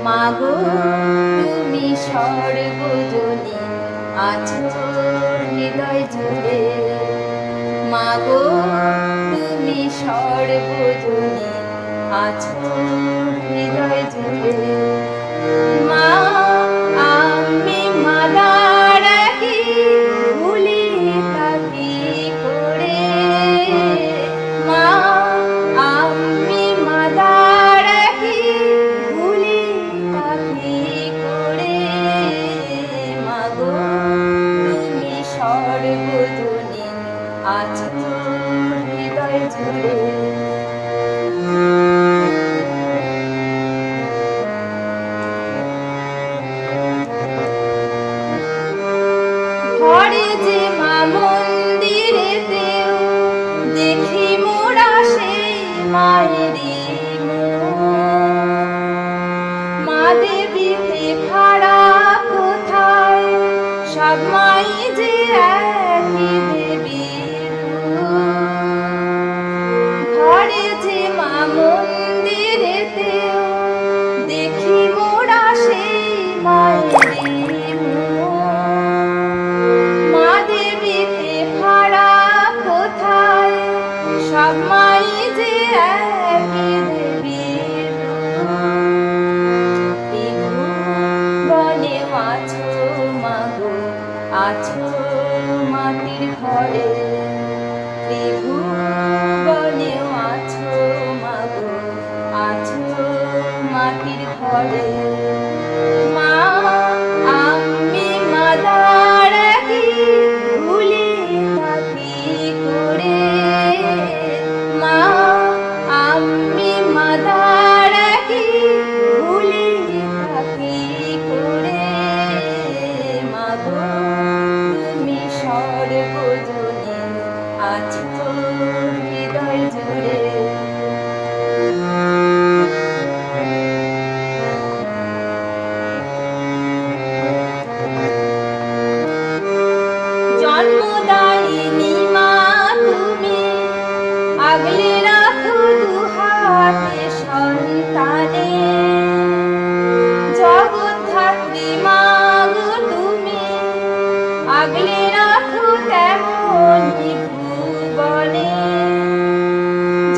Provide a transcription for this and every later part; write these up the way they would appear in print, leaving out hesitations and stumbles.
মাগো তুমি সর্বজনী আছো হৃদয় জুড়ে, মাগো তুমি সর্বজনী আছো হৃদয় জুড়ে। মা আমি মাদারাকে ভুলি থাকি করে, মা আমি মাদারাকে ভুলি থাকি করে, মাগো তুমি সর্বজনী আছো হৃদয় জুড়ে। ঘরে যে মা মন্দিরেতেও দেখি মোরা সেই মায়েরই মা দেবীতে খাড়া কোথায়, সব মাই যে একই দেবীর। ঘরে যে মা মন্দিরেতেও দেখি মোরা সেই মায়েরই সব মাই যে একই দেবীর। বনে আছো মাগো আছো মাটির ঘরে, বনে আছো মাগো আছো মাটির ঘরে। মা আমি মাদারাকে ভুলি থাকি করে, মা আমি মাদারাকে ভুলি থাকি করে, মাগো তুমি সর্বজনী আছো হৃদয় জুড়ে। জন্মদায়িনী মা তুমি আগলে রাখো দুহাতে সন্তানে, জগদ্ধাত্রী মা গো তুমি আগলে রাখো তেমনি ভুবনে।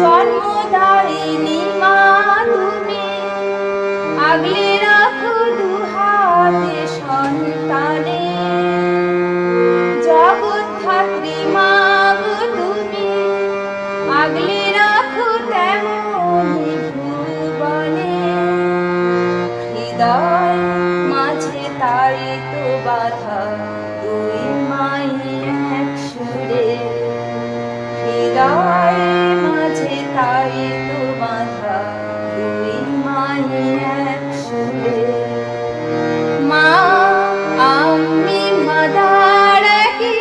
জন্মদায়িনী মা তুমি আগলে রাখো দুহাতে সন্তানে, জগদ্ধাত্রী মা গো তুমি আগলে রাখো তেমনি ভুবনে। হৃদয় মাঝে তাই তো বাধা দুই মাই এক সুরে, হৃদয় মাঝে তাই তো বাধা দুই মাই এক সুরে। মা আমি মাদারাকে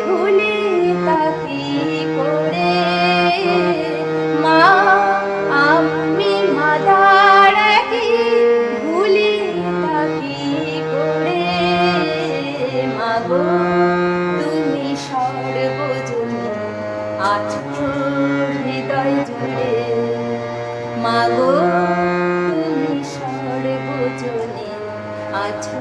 ভুলি থাকি করে, মা আমি মাদারাকে ভুলি থাকি করে, মাগো তুমি সর্বজনী আছো হৃদয় জুড়ে, মাগো তুমি সর্বজনী আছো